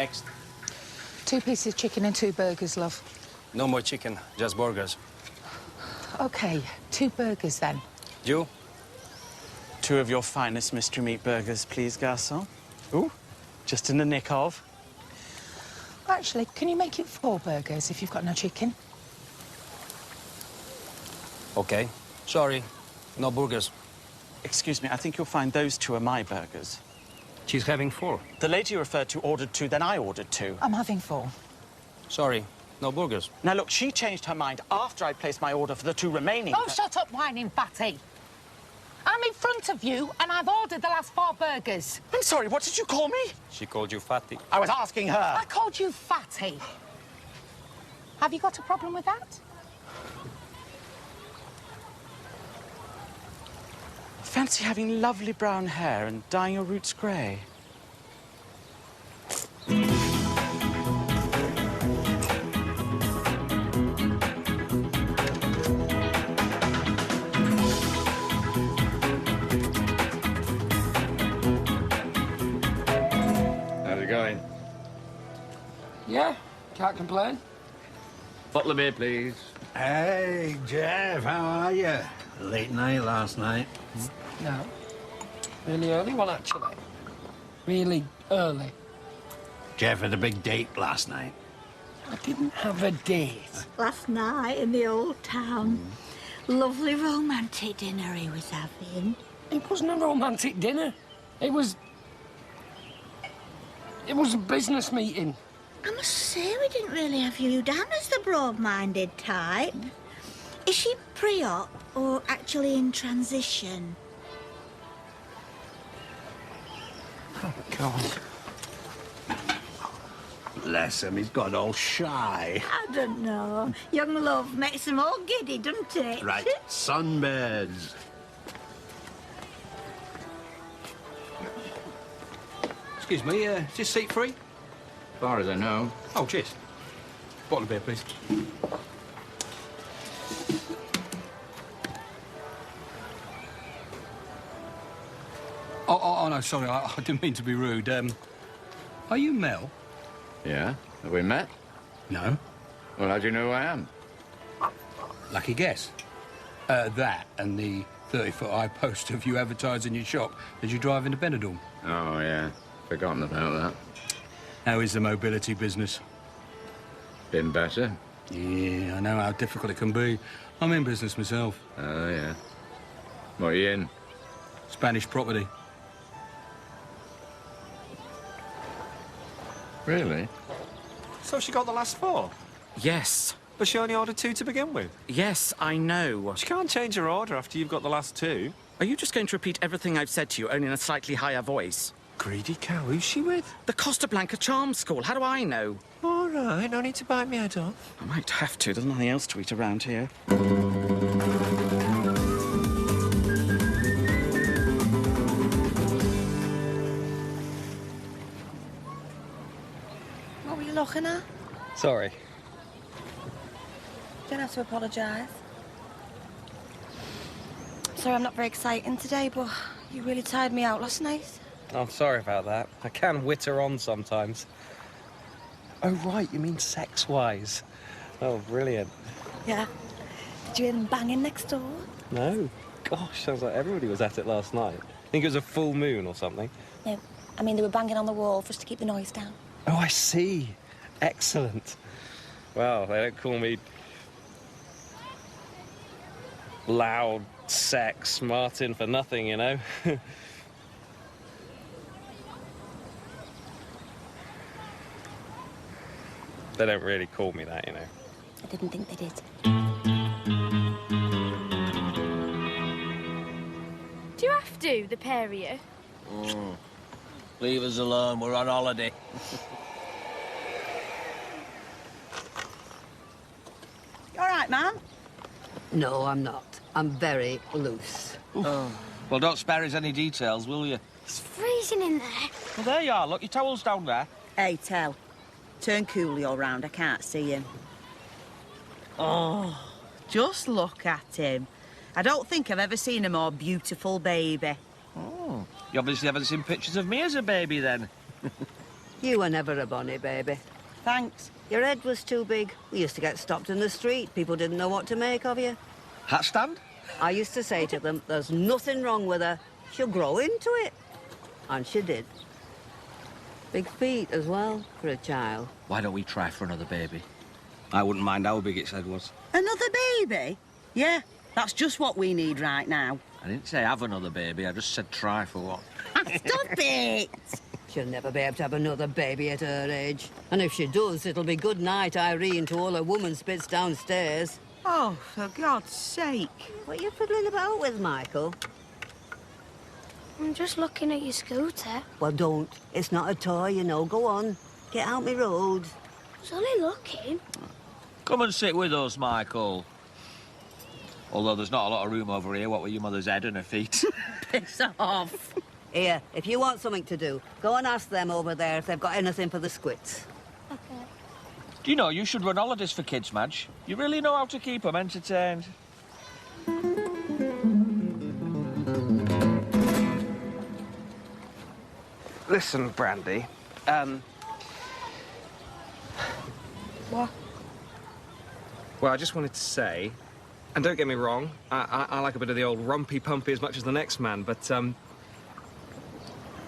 Next. 2 pieces of chicken and 2 burgers, love. No more chicken, just burgers. OK, 2 burgers, then. You? 2 of your finest mystery meat burgers, please, garçon. Ooh, just in the nick of. Actually, can you make it 4 burgers if you've got no chicken? OK. Sorry, no burgers. Excuse me, I think you'll find those 2 are my burgers. She's having 4. The lady you referred to ordered 2, then I ordered 2. I'm having 4. Sorry, no burgers. Now, look, she changed her mind after I placed my order for the 2 remaining. Oh, shut up, whining fatty. I'm in front of you, and I've ordered the last 4 burgers. I'm sorry, what did you call me? She called you fatty. I was asking her. I called you fatty. Have you got a problem with that? Fancy having lovely brown hair and dyeing your roots grey. How's it going? Yeah, can't complain. Bottle of beer, please. Hey, Jeff, how are you? Late night last night. No. Really early one, actually. Really early. Jeff had a big date last night. I didn't have a date. Last night in the old town. Lovely romantic dinner he was having. It wasn't a romantic dinner. It was a business meeting. I must say, we didn't really have you down as the broad-minded type. Is she pre-op or actually in transition? Oh, God. Bless him, he's got all shy. I don't know. Young love makes them all giddy, doesn't it? Right, sunbeds. Excuse me, is this seat free? As far as I know. Oh, cheers. Bottle of beer, please. Oh, no, sorry, I didn't mean to be rude. Are you Mel? Yeah? Have we met? No. Well, how do you know who I am? Lucky guess. That and the 30-foot high poster of you advertising your shop as you drive into Benidorm. Oh, yeah. Forgotten about that. How is the mobility business? Been better? Yeah, I know how difficult it can be. I'm in business myself. Oh, yeah. What are you in? Spanish property. Really? So she got the last 4? Yes. But she only ordered 2 to begin with. Yes, I know. She can't change her order after you've got the last 2. Are you just going to repeat everything I've said to you, only in a slightly higher voice? Greedy cow, who's she with? The Costa Blanca Charm School. How do I know? All right, no need to bite me head off. I might have to. There's nothing else to eat around here. What were you looking at? Sorry. Don't have to apologise. Sorry, I'm not very exciting today, but you really tired me out last night. I'm sorry about that. I can witter on sometimes. Oh, right, you mean sex-wise. Oh, brilliant. Yeah. Did you hear them banging next door? No. Gosh, sounds like everybody was at it last night. I think it was a full moon or something. No, I mean they were banging on the wall for us to keep the noise down. Oh, I see. Excellent. Well, they don't call me loud sex Martin for nothing, you know. They don't really call me that, you know. I didn't think they did. Do you have to, the pair of you? Leave us alone, we're on holiday. You all right, ma'am? No, I'm not. I'm very loose. Oh. Well, don't spare us any details, will you? It's freezing in there. Well, there you are. Look, your towel's down there. Hey, Tell. Turn Coolio round. I can't see him. Oh, just look at him. I don't think I've ever seen a more beautiful baby. Oh, you obviously haven't seen pictures of me as a baby, then. You were never a bonny baby. Thanks. Your head was too big. We used to get stopped in the street. People didn't know what to make of you. Hat stand? I used to say to them, there's nothing wrong with her. She'll grow into it. And she did. Big feet as well, for a child. Why don't we try for another baby? I wouldn't mind how big its head was. Another baby? Yeah, that's just what we need right now. I didn't say have another baby, I just said try for one. Stop it! She'll never be able to have another baby at her age. And if she does, it'll be good night, Irene, to all her woman spits downstairs. Oh, for God's sake. What are you fiddling about with, Michael? I'm just looking at your scooter. Well, don't. It's not a toy, you know. Go on. Get out me road. I was only looking. Come and sit with us, Michael. Although there's not a lot of room over here, what with your mother's head and her feet. Piss off. Here, if you want something to do, go and ask them over there if they've got anything for the squits. Okay. Do you know, you should run holidays for kids, Madge. You really know how to keep them entertained. Listen, Brandy. What? Well, I just wanted to say, and don't get me wrong, I like a bit of the old rumpy-pumpy as much as the next man, but,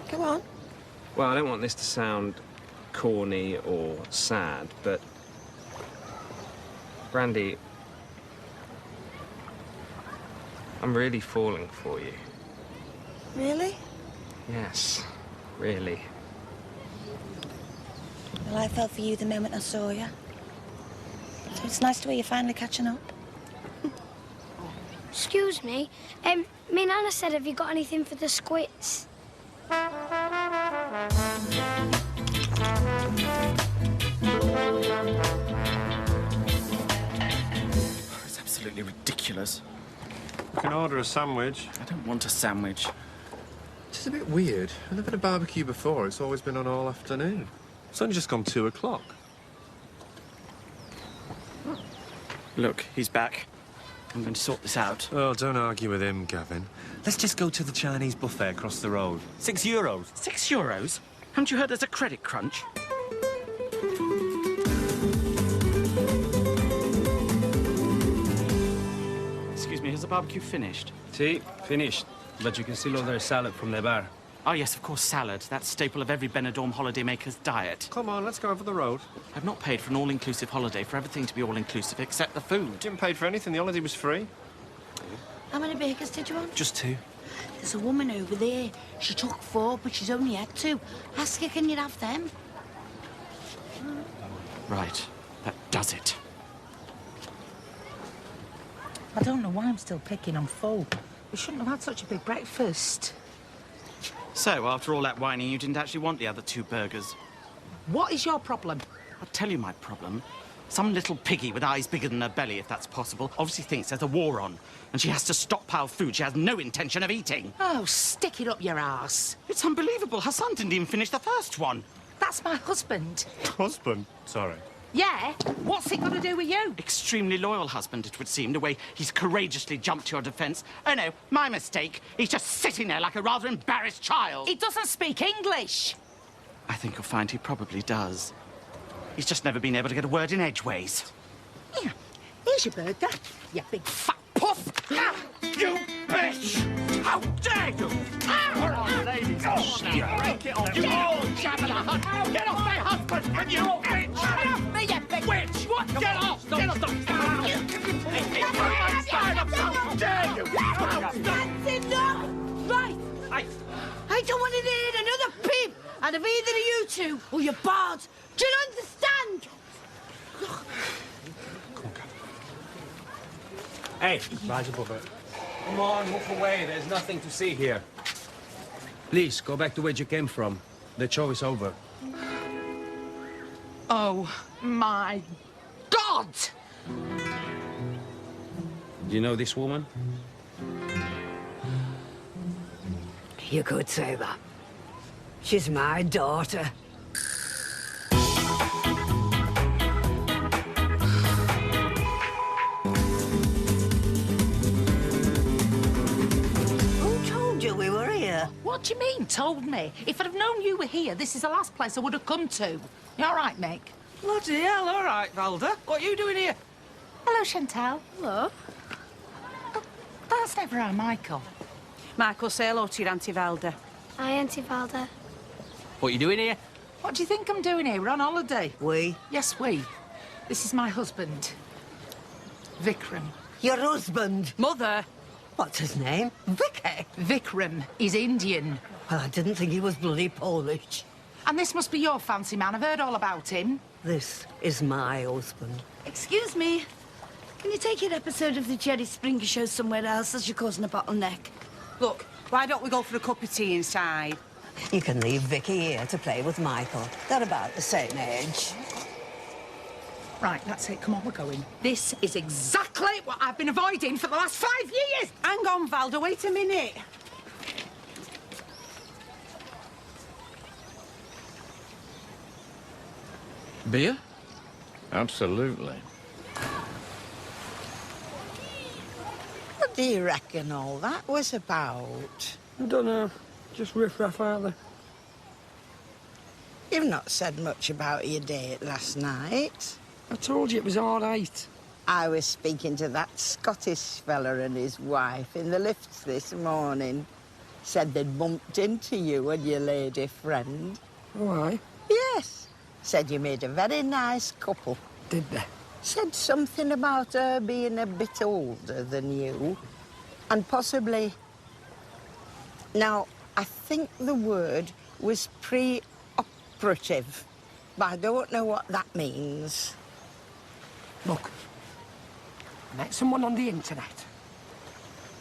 Come on. well, I don't want this to sound corny or sad, but... Brandy, I'm really falling for you. Really? Yes, really. Well, I fell for you the moment I saw you. So it's nice to hear you're finally catching up. Excuse me. Me Nana said, have you got anything for the squits? It's absolutely ridiculous. You can order a sandwich. I don't want a sandwich. It's just a bit weird. I've never had a barbecue before. It's always been on all afternoon. It's only just gone 2 o'clock. Look, he's back. I'm going to sort this out. Oh, don't argue with him, Gavin. Let's just go to the Chinese buffet across the road. €6. €6? Haven't you heard there's a credit crunch? Excuse me, has the barbecue finished? See, finished. But you can still order salad from the bar. Oh, yes, of course, salad. That staple of every Benidorm holidaymaker's diet. Come on, let's go over the road. I've not paid for an all-inclusive holiday for everything to be all-inclusive except the food. Didn't pay for anything. The holiday was free. How many bakers did you want? Just 2. There's a woman over there. She took 4, but she's only had 2. Ask her, can you have them? Right, that does it. I don't know why I'm still picking on full. We shouldn't have had such a big breakfast. So, after all that whining, you didn't actually want the other 2 burgers? What is your problem? I'll tell you my problem. Some little piggy with eyes bigger than her belly, if that's possible, obviously thinks there's a war on, and she has to stockpile food she has no intention of eating. Oh, stick it up your arse. It's unbelievable. Her son didn't even finish the first one. That's my husband. Husband? Sorry. Yeah? What's it got to do with you? Extremely loyal husband, it would seem, the way he's courageously jumped to your defence. Oh, no, my mistake. He's just sitting there like a rather embarrassed child. He doesn't speak English. I think you'll find he probably does. He's just never been able to get a word in edgeways. Yeah. Here's your burger, you big fat puff. You bitch! How dare you! All right, ladies, break it off. You old jabbler hunt! Get off my husband, and you bitch! Get off me, you big Witch! What? Get off! Get off! How dare you! That's enough! Right. I don't want to hear another peep out of either of you 2, or you're barred. Do you understand? Hey, rise above it. Come on, move away. There's nothing to see here. Please, go back to where you came from. The show is over. Oh, my God! Do you know this woman? You could say that. She's my daughter. Who told you we were here? What do you mean, told me? If I'd have known you were here, this is the last place I would have come to. You all right, Mick? Bloody hell, all right, Valda. What are you doing here? Hello, Chantal. Hello. Oh, that's never our Michael. Michael, say hello to your Auntie Valda. Hi, Auntie Valda. What are you doing here? What do you think I'm doing here? We're on holiday. We? Yes, we. This is my husband, Vikram. Your husband? Mother. What's his name? Vicky? Vikram is Indian. Well, I didn't think he was bloody Polish. And this must be your fancy man. I've heard all about him. This is my husband. Excuse me. Can you take an episode of the Jerry Springer show somewhere else as you're causing a bottleneck? Look, why don't we go for a cup of tea inside? You can leave Vicky here to play with Michael. They're about the same age. Right, that's it. Come on, we're going. This is exactly what I've been avoiding for the last 5 years. Hang on, Valda, wait a minute. Beer? Absolutely. What do you reckon all that was about? I don't know. Just riff-raff, aren't they? You've not said much about your date last night. I told you it was all right. I was speaking to that Scottish fella and his wife in the lifts this morning. Said they'd bumped into you and your lady friend. Why? Yes. Said you made a very nice couple. Did they? Said something about her being a bit older than you. And possibly... Now, I think the word was pre-operative. But I don't know what that means. Look, I met someone on the internet.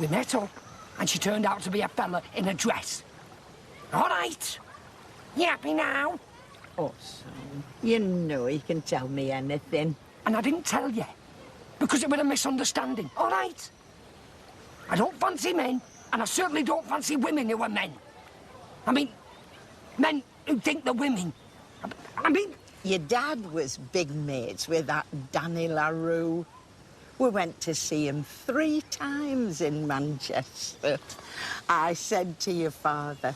We met up, and she turned out to be a fella in a dress. All right. You happy now? Oh, son, you know he can tell me anything. And I didn't tell you, because it was a misunderstanding, all right? I don't fancy men, and I certainly don't fancy women who are men. I mean, men who think they're women. I mean... Your dad was big mates with that Danny LaRue. We went to see him 3 times in Manchester. I said to your father,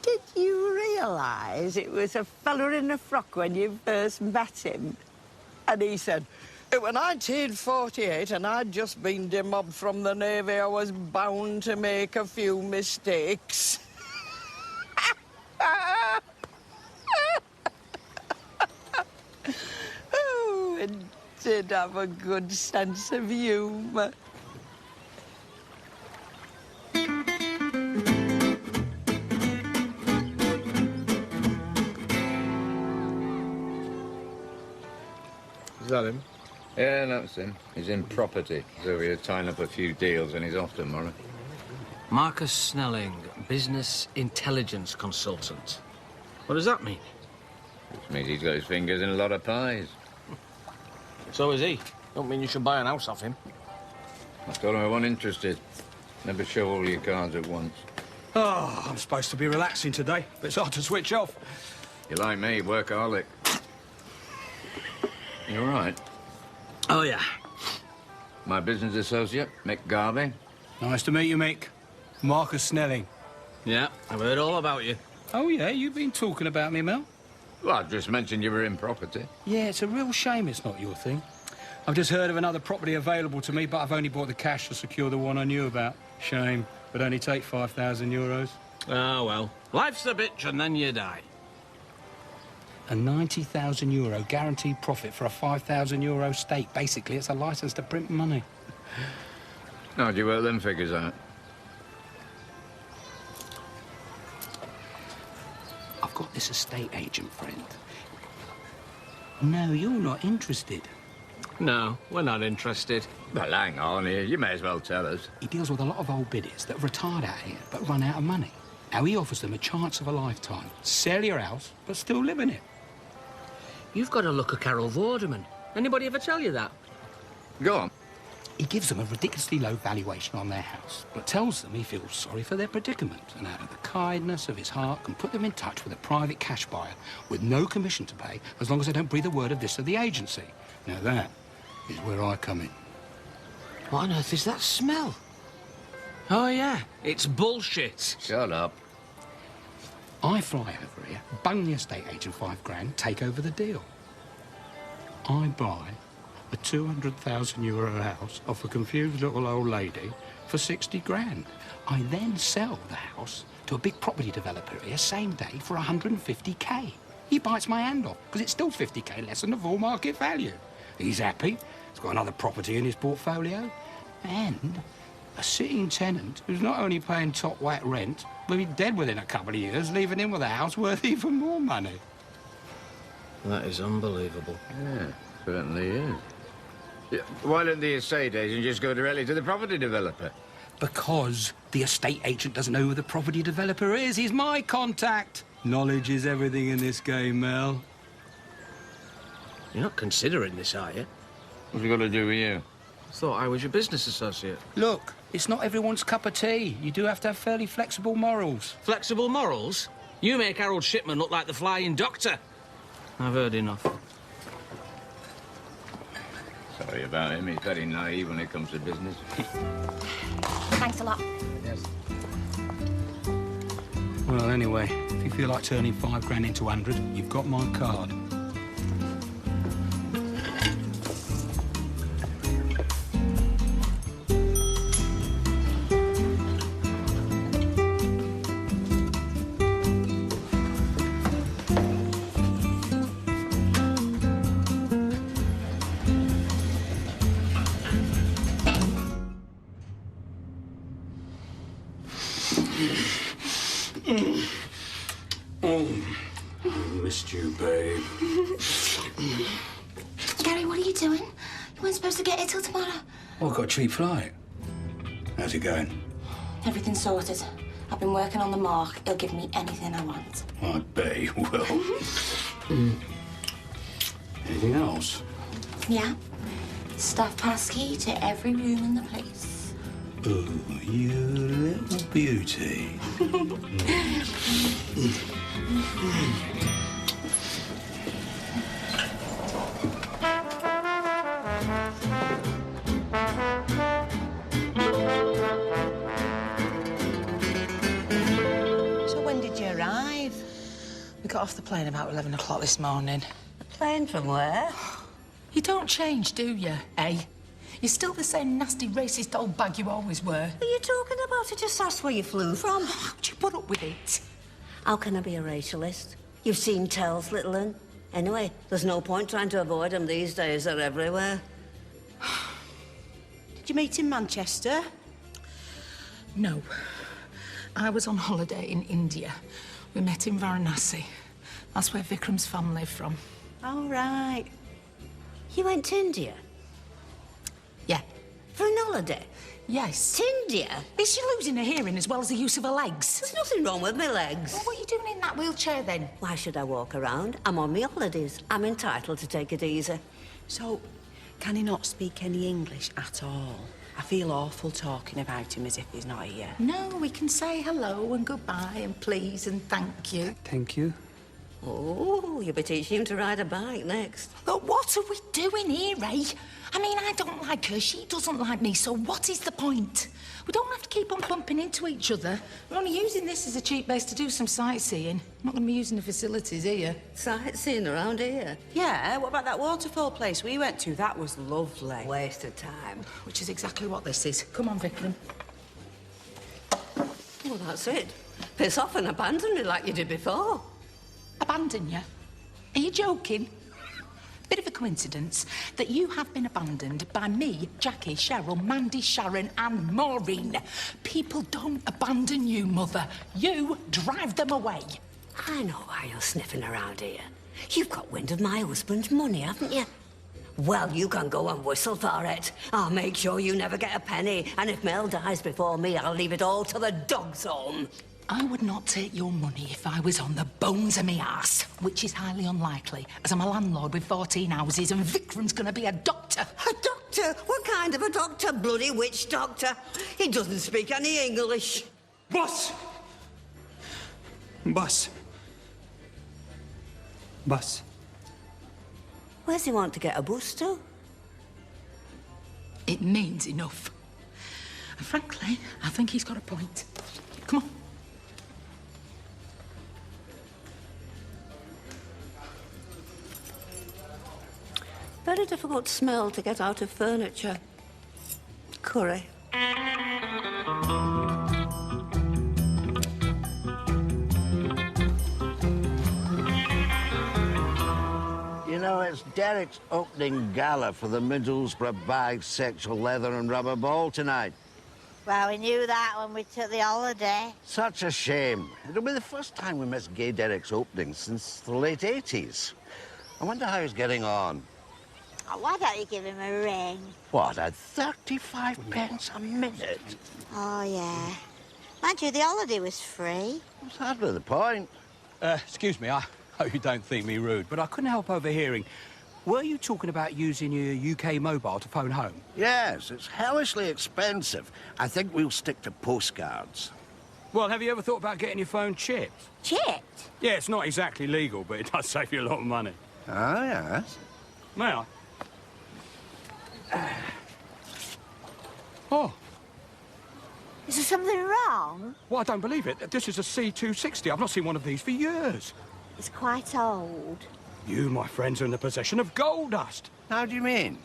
did you realise it was a fella in a frock when you first met him? And he said, it was 1948 and I'd just been demobbed from the Navy. I was bound to make a few mistakes. Oh, it did have a good sense of humour. Is that him? Yeah, that's him. He's in property. So we're tying up a few deals and he's off tomorrow. Marcus Snelling, business intelligence consultant. What does that mean? Which means he's got his fingers in a lot of pies. So is he. Don't mean you should buy an house off him. I told him I wasn't interested. Never show all your cards at once. Oh, I'm supposed to be relaxing today, but it's hard to switch off. You're like me, workaholic. You all right? Oh, yeah. My business associate, Mick Garvey. Nice to meet you, Mick. Marcus Snelling. Yeah, I've heard all about you. Oh, yeah? You've been talking about me, Mel? Well, I just mentioned you were in property. Yeah, it's a real shame it's not your thing. I've just heard of another property available to me, but I've only bought the cash to secure the one I knew about. Shame. Would only take 5,000 euros. Oh, well. Life's a bitch and then you die. A 90,000 euro guaranteed profit for a 5,000 euro stake. Basically, it's a licence to print money. How'd you work them figures out? I've got this estate agent friend. No, you're not interested. No, we're not interested. Well, hang on here. You may as well tell us. He deals with a lot of old biddies that have retired out here but run out of money. Now, he offers them a chance of a lifetime. Sell your house, but still live in it. You've got to look at Carol Vorderman. Anybody ever tell you that? Go on. He gives them a ridiculously low valuation on their house, but tells them he feels sorry for their predicament and out of the kindness of his heart can put them in touch with a private cash buyer with no commission to pay as long as they don't breathe a word of this to the agency. Now, that is where I come in. What on earth is that smell? Oh, yeah. It's bullshit. Shut up. I fly over here, bung the estate agent £5 grand, take over the deal. I buy a €200,000 house off a confused little old lady for 60 grand. I then sell the house to a big property developer here, same day, for 150k. He bites my hand off, because it's still 50k less than the full market value. He's happy. He's got another property in his portfolio. And a sitting tenant who's not only paying top whack rent, but he'll be dead within a couple of years, leaving him with a house worth even more money. That is unbelievable. Yeah, certainly is. Yeah, why don't the estate agent just go directly to the property developer? Because the estate agent doesn't know who the property developer is. He's my contact. Knowledge is everything in this game, Mel. You're not considering this, are you? What's it got to do with you? Thought I was your business associate. Look, it's not everyone's cup of tea. You do have to have fairly flexible morals. Flexible morals? You make Harold Shipman look like the Flying Doctor. I've heard enough. Sorry about him. He's very naive when it comes to business. Thanks a lot. Yes. Well, anyway, if you feel like turning £5 into 100, you've got my card. Missed you, babe. Gary, what are you doing? You weren't supposed to get here till tomorrow. Oh, I've got a cheap flight. How's it going? Everything's sorted. I've been working on the mark. He'll give me anything I want. I bet he will. Anything else? Yeah. Staff pass key to every room in the place. Oh, you little beauty. So when did you arrive? We got off the plane about 11 o'clock this morning. A plane from where? You don't change, do you, eh? You're still the same nasty, racist old bag you always were. Are you talking about? I just asked where you flew from. How'd you put up with it? How can I be a racialist? You've seen tells, little un. Anyway, there's no point trying to avoid them these days. They're everywhere. Did you meet in Manchester? No. I was on holiday in India. We met in Varanasi. That's where Vikram's family live from. All right. You went to India? Yeah. For an holiday? Yes. To India? Is she losing her hearing as well as the use of her legs? There's nothing wrong with my legs. Well, what are you doing in that wheelchair, then? Why should I walk around? I'm on my holidays. I'm entitled to take it easy. So, can he not speak any English at all? I feel awful talking about him as if he's not here. No, we can say hello and goodbye and please and thank you. Thank you. Oh, you'll be teaching him to ride a bike next. But what are we doing here, eh? I mean, I don't like her, she doesn't like me, so what is the point? We don't have to keep on bumping into each other. We're only using this as a cheap base to do some sightseeing. I'm not going to be using the facilities here. Sightseeing around here? Yeah, what about that waterfall place we went to? That was lovely. Waste of time. Which is exactly what this is. Come on, Vikram. Well, that's it. Piss off and abandon me like you did before. Abandon you? Are you joking? Bit of a coincidence that you have been abandoned by me, Jackie, Cheryl, Mandy, Sharon and Maureen. People don't abandon you, Mother. You drive them away. I know why you're sniffing around here. You've got wind of my husband's money, haven't you? Well, you can go and whistle for it. I'll make sure you never get a penny. And if Mel dies before me, I'll leave it all to the dog's home. I would not take your money if I was on the bones of me arse, which is highly unlikely, as I'm a landlord with 14 houses and Vikram's gonna be a doctor. A doctor? What kind of a doctor? Bloody witch doctor? He doesn't speak any English. Boss! Boss. Boss. Where's he want to get a bus to? It means enough. And frankly, I think he's got a point. Come on. Very difficult smell to get out of furniture. Curry. You know, it's Derek's opening gala for the Middlesbrough Bisexual Leather and Rubber Ball tonight. Well, we knew that when we took the holiday. Such a shame. It'll be the first time we miss Gay Derek's opening since the late 80s. I wonder how he's getting on. Oh, why don't you give him a ring? What, at 35 pence a minute? Oh, yeah. Mind you, the holiday was free. What's hardly the point? Excuse me, I hope you don't think me rude, but I couldn't help overhearing. Were you talking about using your UK mobile to phone home? Yes, it's hellishly expensive. I think we'll stick to postcards. Well, have you ever thought about getting your phone chipped? Chipped? Yeah, it's not exactly legal, but it does save you a lot of money. Oh, yes? May I? Oh. Is there something wrong? Well, I don't believe it. This is a C260. I've not seen one of these for years. It's quite old. You, my friends, are in the possession of gold dust. How do you mean?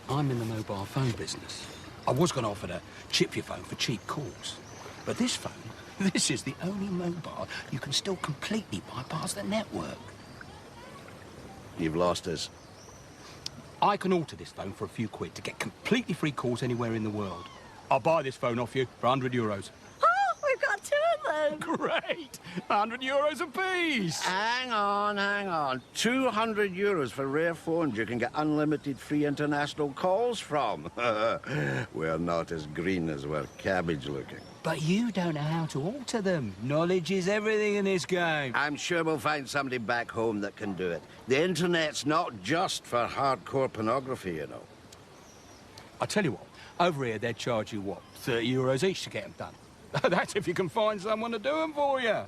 I'm in the mobile phone business. I was going to offer to chip your phone for cheap calls. But this phone, this is the only mobile you can still completely bypass the network. You've lost us. I can alter this phone for a few quid to get completely free calls anywhere in the world. I'll buy this phone off you for €100. Oh, we've got two of them. Great! €100 apiece. Hang on. 200 euros for rare phones you can get unlimited free international calls from. We're not as green as we're cabbage looking. But you don't know how to alter them. Knowledge is everything in this game. I'm sure we'll find somebody back home that can do it. The internet's not just for hardcore pornography, you know. I tell you what, over here they'd charge you, what, €30 each to get them done. That's if you can find someone to do them for you.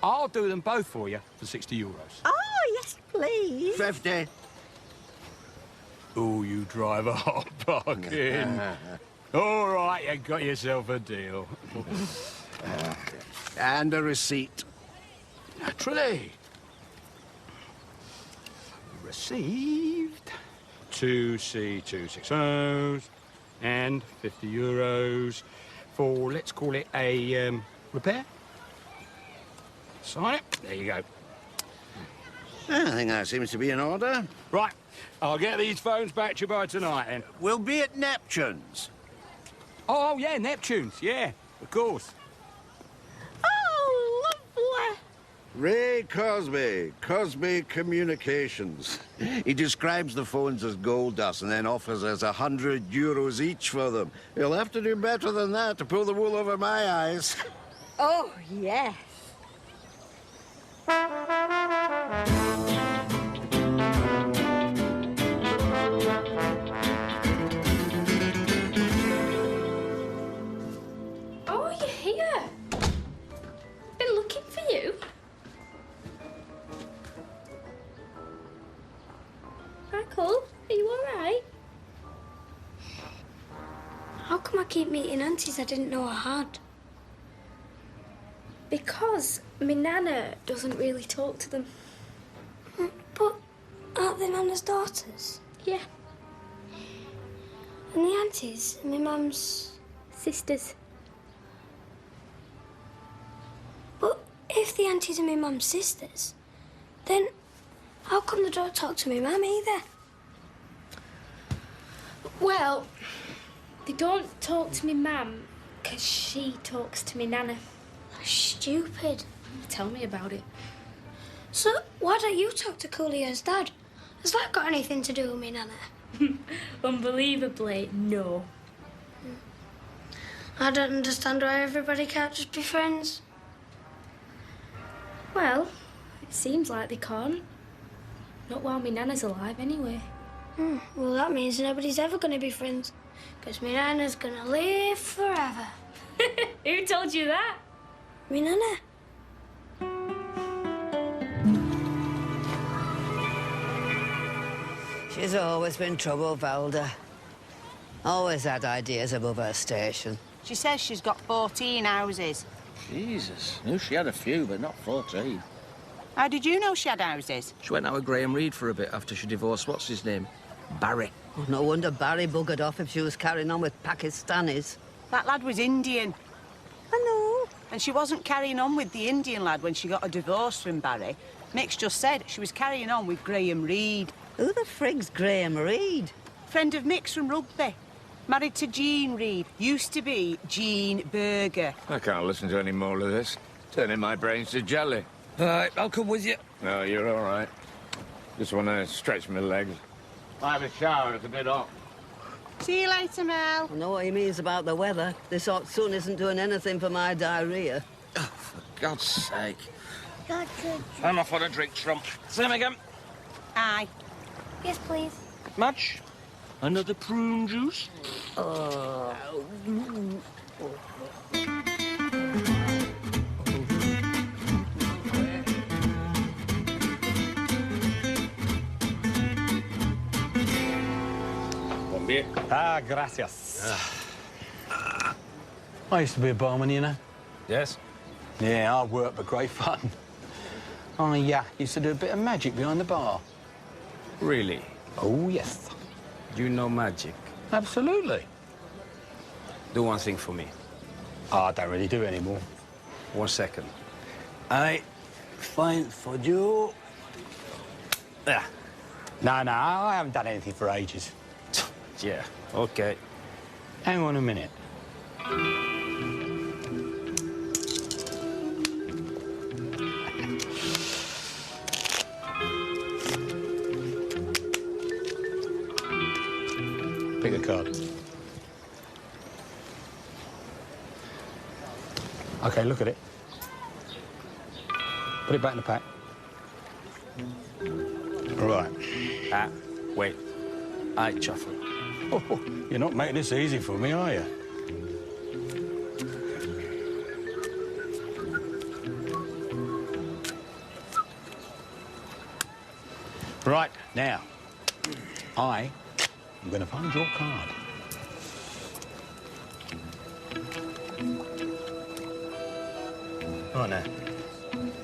I'll do them both for you for €60. Oh, yes, please. 50. Oh, you drive a hot bargain. All right, you got yourself a deal. And a receipt. Naturally. Received 2 C260s and €50 for, let's call it a repair. Sign it. There you go. I think that seems to be in order. Right. I'll get these phones back to you by tonight, then. We'll be at Neptune's. Oh, yeah, Neptune's. Yeah, of course. Oh, lovely. Ray Cosby Communications. He describes the phones as gold dust and then offers us €100 each for them. He'll have to do better than that to pull the wool over my eyes. Oh, yes. Oh, you're here. Been looking for you. Michael, are you all right? How come I keep meeting aunties I didn't know I had? Because my nana doesn't really talk to them. But aren't they Nana's daughters? Yeah. And the aunties are my mum's sisters. But if the aunties are my mum's sisters, then how come they don't talk to my mum either? Well, they don't talk to me mum because she talks to me nana. Stupid. Tell me about it. So, why don't you talk to Coolio's dad? Has that got anything to do with me nana? Unbelievably, no. I don't understand why everybody can't just be friends. Well, it seems like they can't. Not while my nana's alive, anyway. Well, that means nobody's ever going to be friends. Because my nana's going to live forever. Who told you that? Me nana. She She's always been trouble, Valda. Always had ideas above her station. She says she's got 14 houses. Jesus. Knew she had a few, but not 14. How did you know she had houses? She went out with Graham Reed for a bit after she divorced, what's his name? Barry. Oh, no wonder Barry buggered off if she was carrying on with Pakistanis. That lad was Indian. I know. And she wasn't carrying on with the Indian lad when she got a divorce from Barry. Mick's just said she was carrying on with Graham Reed. Who the frig's Graham Reed? Friend of Mick's from rugby. Married to Jean Reed. Used to be Jean Berger. I can't listen to any more of this. Turning my brains to jelly. All right, I'll come with you. No, you're all right. Just want to stretch my legs. I have a shower, it's a bit hot. See you later, Mel. I know what he means about the weather. This hot sun isn't doing anything for my diarrhea. Oh, for God's sake. God, good. I'm off on a drink, Trump. Sam again. Aye. Yes, please. Madge? Another prune juice? Ah, gracias. I used to be a barman, you know. Yes? Yeah, hard work, but great fun. I used to do a bit of magic behind the bar. Really? Oh, yes. You know magic? Absolutely. Do one thing for me. I don't really do it anymore. 1 second. I find for you... Yeah. No, I haven't done anything for ages. Yeah, okay. Hang on a minute. Pick a card. Okay, look at it. Put it back in the pack. Right. Wait. I shuffle. Oh, you're not making this easy for me, are you? Right, now, I am going to find your card. Right now,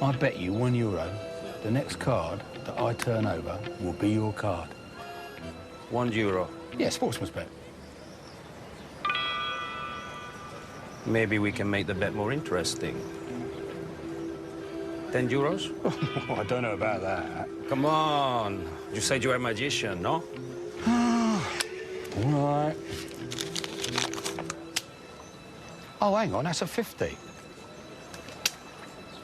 I bet you €1 the next card that I turn over will be your card. €1? Yeah, sportsman's bet. Maybe we can make the bet more interesting. €10? I don't know about that. Come on. You said you were a magician, no? All right. Oh, hang on, that's a 50.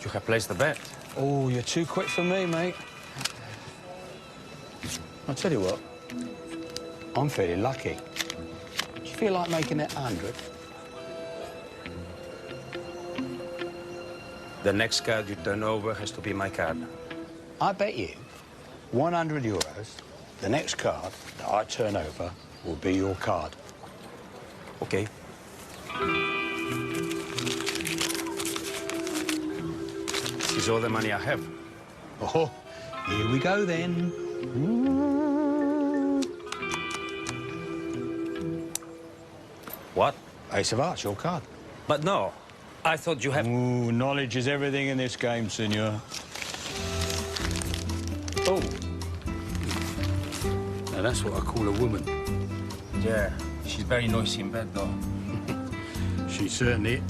You have placed the bet. Oh, you're too quick for me, mate. I'll tell you what. I'm feeling lucky. Do you feel like making it 100? The next card you turn over has to be my card. I bet you €100 the next card that I turn over will be your card. Okay. This is all the money I have. Oh, here we go then. What? Ace of Hearts, your card. But no, I thought you had... Ooh, knowledge is everything in this game, senor. Oh. Now, that's what I call a woman. Yeah, she's very noisy in bed, though. She certainly...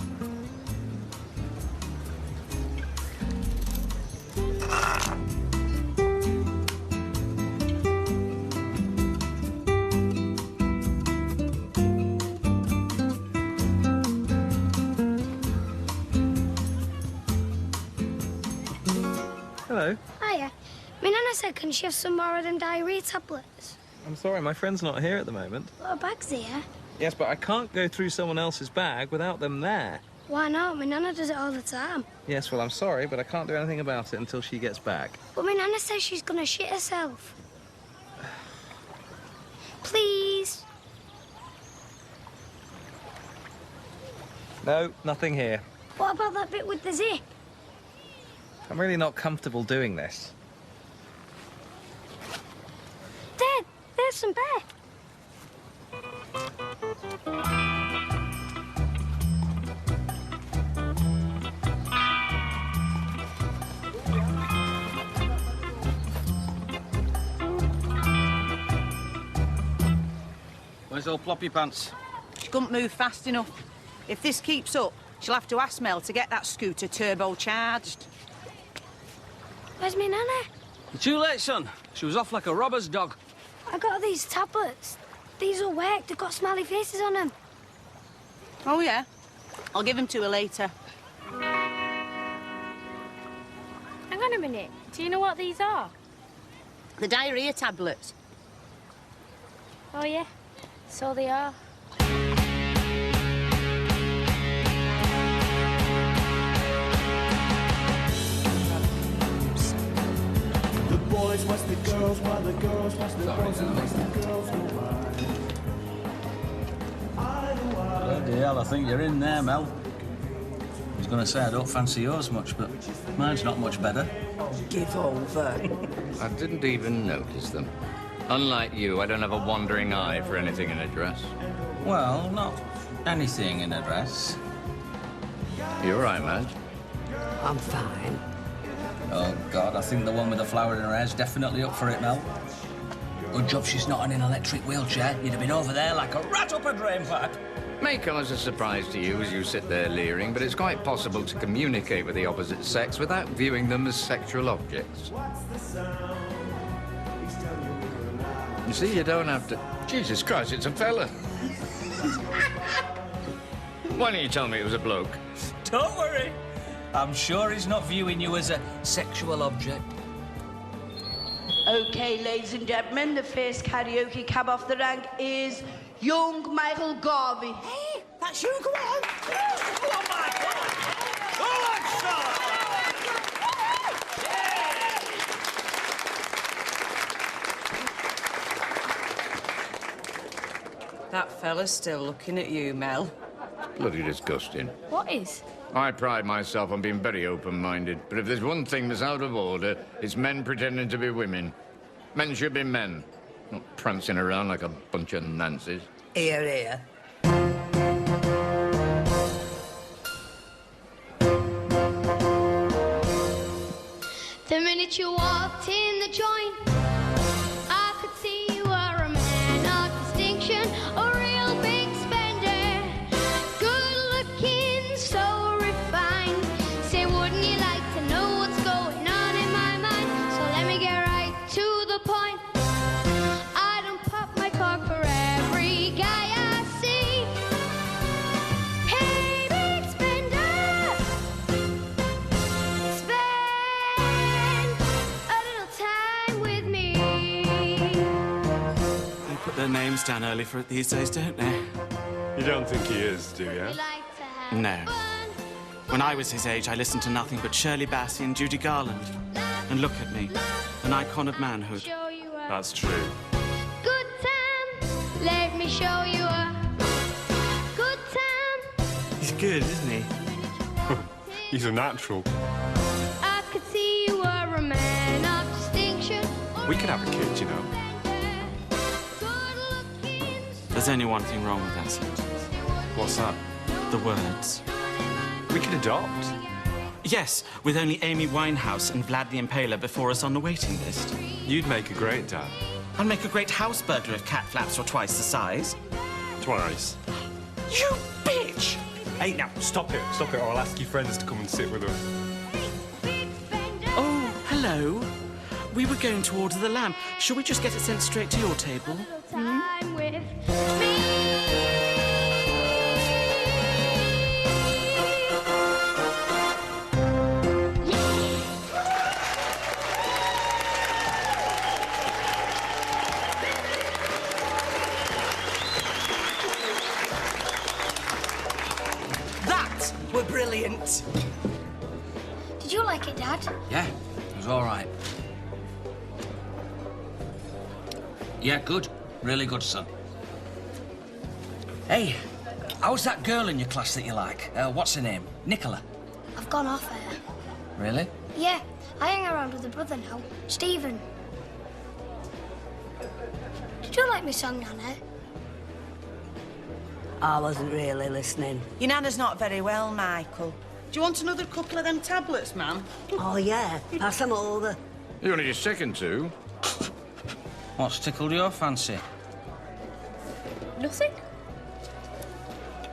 Hello. Hiya. My nana said, can she have some more of them diarrhea tablets? I'm sorry, my friend's not here at the moment. Well, her bag's here. Yes, but I can't go through someone else's bag without them there. Why not? My nana does it all the time. Yes, well, I'm sorry, but I can't do anything about it until she gets back. But my nana says she's gonna shit herself. Please. No, nothing here. What about that bit with the zip? I'm really not comfortable doing this. Dad, some bear. Where's old Floppy Pants? She couldn't move fast enough. If this keeps up, she'll have to ask Mel to get that scooter turbocharged. Where's me Nana? You're too late, son. She was off like a robber's dog. I got these tablets. These will work. They've got smiley faces on them. Oh, yeah? I'll give them to her later. Hang on a minute. Do you know what these are? The diarrhea tablets. Oh, yeah. So they are. The boys watch the girls while the girls watch the boys and watch the girls go by. Bloody hell, I think you're in there, Mel. I was going to say I don't fancy yours much, but mine's not much better. Give over. I didn't even notice them. Unlike you, I don't have a wandering eye for anything in a dress. Well, not anything in a dress. You all right, Madge? I'm fine. Oh, God, I think the one with the flower in her hair's definitely up for it, Mel. Good job she's not in an electric wheelchair. You'd have been over there like a rat up a drain pipe. May come as a surprise to you as you sit there leering, but it's quite possible to communicate with the opposite sex without viewing them as sexual objects. You see, you don't have to... Jesus Christ, it's a fella. Why didn't you tell me it was a bloke? Don't worry. I'm sure he's not viewing you as a sexual object. OK, ladies and gentlemen, the first karaoke cab off the rank is young Michael Garvey. Hey, that's you, go on. Go on, Michael. Go on, son. That fella's still looking at you, Mel. Bloody disgusting. What is? I pride myself on being very open-minded, but if there's one thing that's out of order, it's men pretending to be women. Men should be men, not prancing around like a bunch of Nancies. Here, here. The minute you walked in the joint, I could see you were a man of distinction, a real big spender. Good looking, so refined. Say, wouldn't you like to know what's going on in my mind? So let me get right to the point. I don't pop my cork for every guy I see. Hey, big spender, spend a little time with me. They put their names down early for it these days, don't they? You don't think he is, do you? No. When I was his age, I listened to nothing but Shirley Bassey and Judy Garland. And look at me, an icon of manhood. That's true. Good time, let me show you a good time. He's good, isn't he? He's a natural. I could see you were a man of distinction. We could have a kid, you know. There's only one thing wrong with that sentence. What's that? The words. We could adopt. Yes, with only Amy Winehouse and Vlad the Impaler before us on the waiting list. You'd make a great dad. I'd make a great house burglar if cat flaps were twice the size. Twice. You bitch! Hey, now, stop it, or I'll ask your friends to come and sit with us. Oh, hello. We were going to order the lamb. Shall we just get it sent straight to your table? Time with me. That were brilliant. Did you like it, Dad? Yeah, it was all right. Yeah, good. Really good, son. Hey, how's that girl in your class that you like? What's her name? Nicola? I've gone off her. Really? Yeah, I hang around with a brother now, Stephen. Did Do you like me song, Nana? I wasn't really listening. Your Nana's not very well, Michael. Do you want another couple of them tablets, ma'am? Oh, yeah. Pass them over. You only just second two. What's tickled your fancy? Nothing.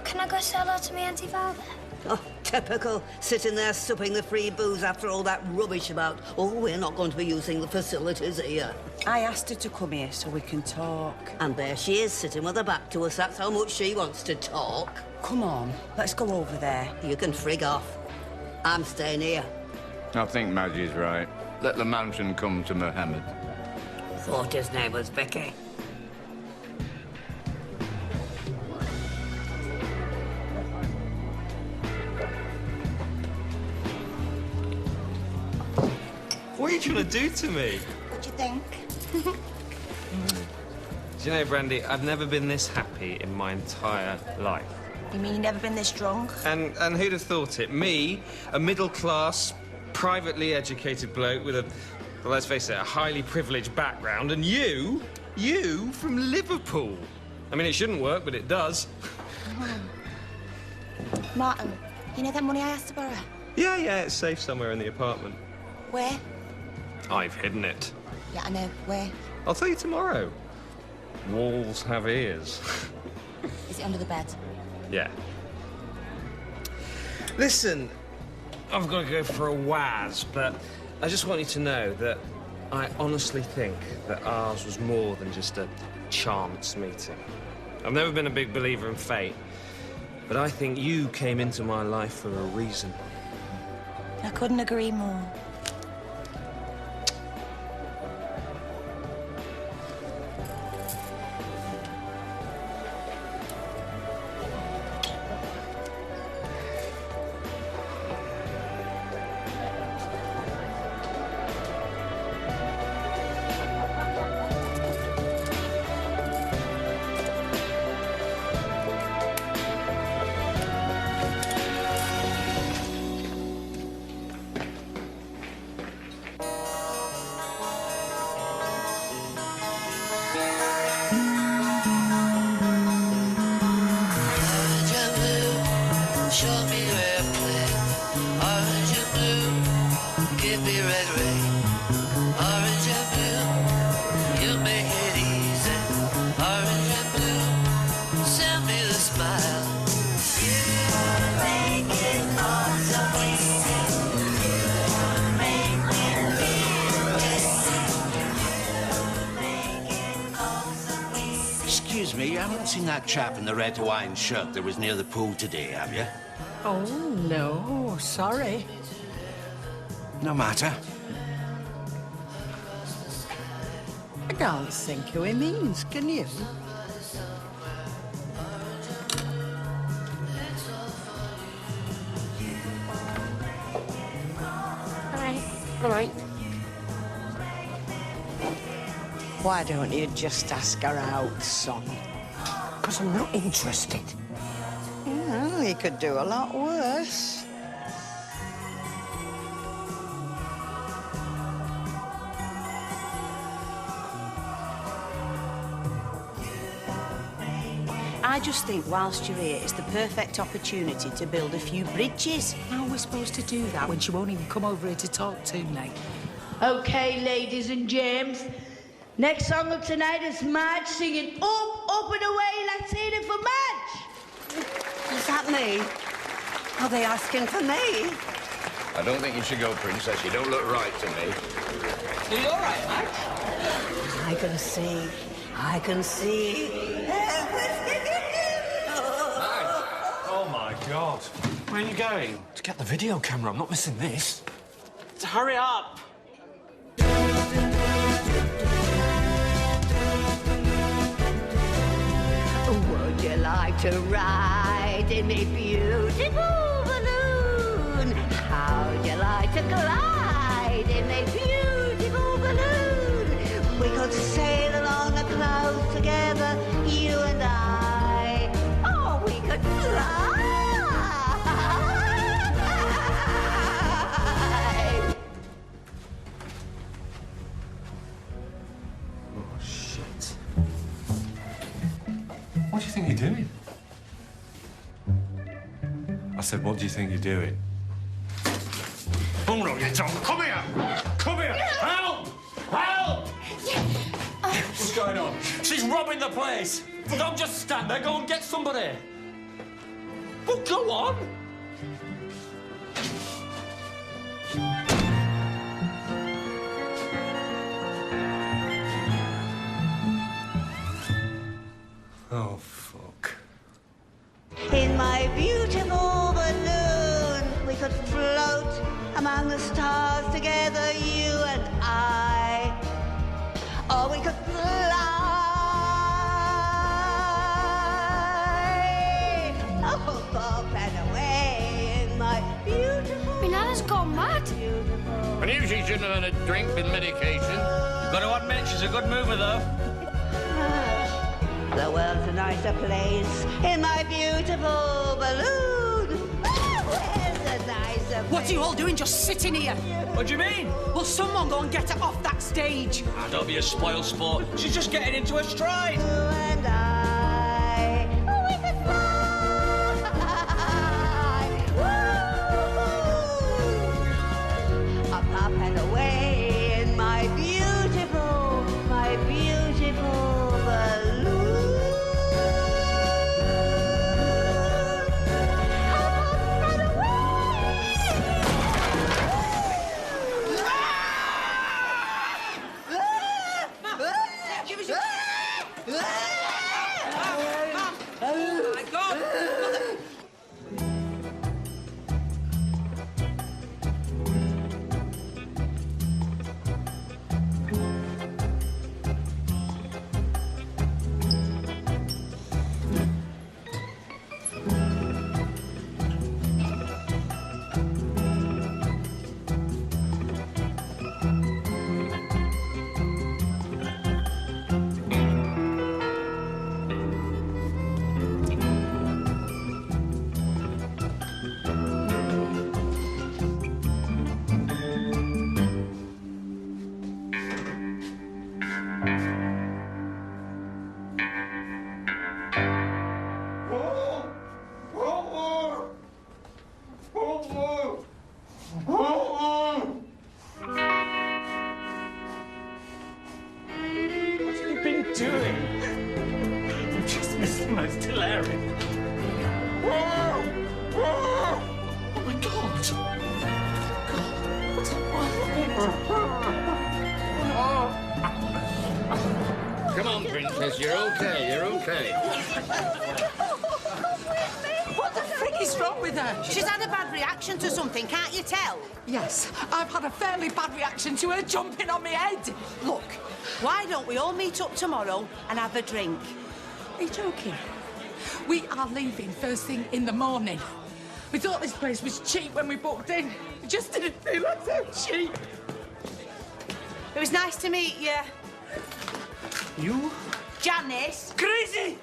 Can I go say hello to my Auntie Father? Oh, typical. Sitting there supping the free booze after all that rubbish about, oh, we're not going to be using the facilities here. I asked her to come here so we can talk. And there she is, sitting with her back to us. That's how much she wants to talk. Come on, let's go over there. You can frig off. I'm staying here. I think Maggie's right. Let the mountain come to Mohammed. Thought his name was Vicky. What are you trying to do to me? What do you think? Do you know, Brandy, I've never been this happy in my entire life. You mean you've never been this drunk? And who'd have thought it? Me, a middle-class, privately educated bloke with a, well, let's face it, a highly privileged background, and you from Liverpool. I mean, it shouldn't work, but it does. Martin, you know that money I asked to borrow? Yeah, it's safe somewhere in the apartment. Where? I've hidden it. Yeah, I know. Where? I'll tell you tomorrow. Walls have ears. Is it under the bed? Yeah. Listen, I've got to go for a waz, but I just want you to know that I honestly think that ours was more than just a chance meeting. I've never been a big believer in fate, but I think you came into my life for a reason. I couldn't agree more. Excuse me, you haven't seen that chap in the red Hawaiian shirt that was near the pool today, have you? Oh, no, sorry. No matter. I can't think who he means, can you? All right. Why don't you just ask her out, son? Because I'm not interested. Well, you could do a lot worse. I just think whilst you're here, it's the perfect opportunity to build a few bridges. How are we supposed to do that when she won't even come over here to talk to me? Okay, ladies and James. Next song of tonight is Madge singing Up, and Away. Let's hear it for Madge. Is that me? Are they asking for me? I don't think you should go, Princess. You don't look right to me. Are you all right, Madge? I can see. I can see. Oh, my God. Where are you going? To get the video camera. I'm not missing this. To hurry up. Would you like to ride in a beautiful balloon? How'd you like to glide in a beautiful balloon? We could sail along the clouds together, you and I. Oh, we could fly. Oh, shit. said, what do you think you're doing? Oh, no, you don't. Come here! Come here! Help! Help! What's going on? She's robbing the place. Don't just stand there. Go and get somebody. Well, go on. Oh, fuck. In my beautiful balloon, we could float among the stars together, you and I. Or we could fly up and away in my beautiful... My Nana's gone mad. I knew she shouldn't have had a drink with medication. Got to admit, she's a good mover, though. The world's a nicer place in my beautiful balloon. Where's a nicer place? What are you all doing just sitting here? What do you mean? Will someone go and get her off that stage? Ah, don't be a spoil sport. She's just getting into her stride. You and I, we could fly. Up and away in my beautiful balloon. What have you been doing? I've just missed the most hilarious. Oh my God! Come on, Princess, you're okay, you're okay. What the frick is wrong with her? She's had a bad reaction to something, can't you tell? Yes, I've had a fairly bad reaction to her jumping on my head. Look, why don't we all meet up tomorrow and have a drink? Are you joking? We are leaving first thing in the morning. We thought this place was cheap when we booked in. It just didn't feel so cheap. It was nice to meet you. You? Janice. Crazy!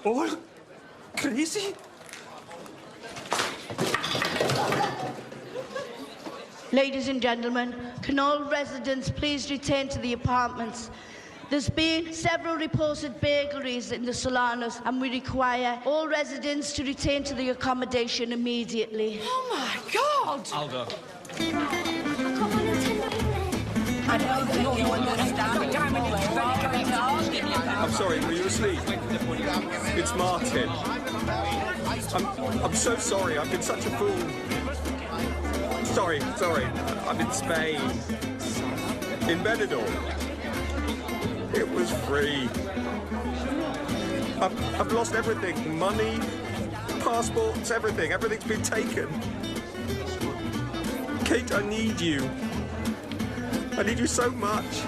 All crazy? Ladies and gentlemen, can all residents please return to the apartments? There's been several reported burglaries in the Solanas, and we require all residents to return to the accommodation immediately. Oh, my God! I'll go. I don't think you understand. I'm sorry, were you asleep? It's Martin. I'm so sorry, I've been such a fool. Sorry, I'm in Spain. In Benidorm. It was free. I've lost everything. Money, passports, everything. Everything's been taken. Kate, I need you. I need you so much.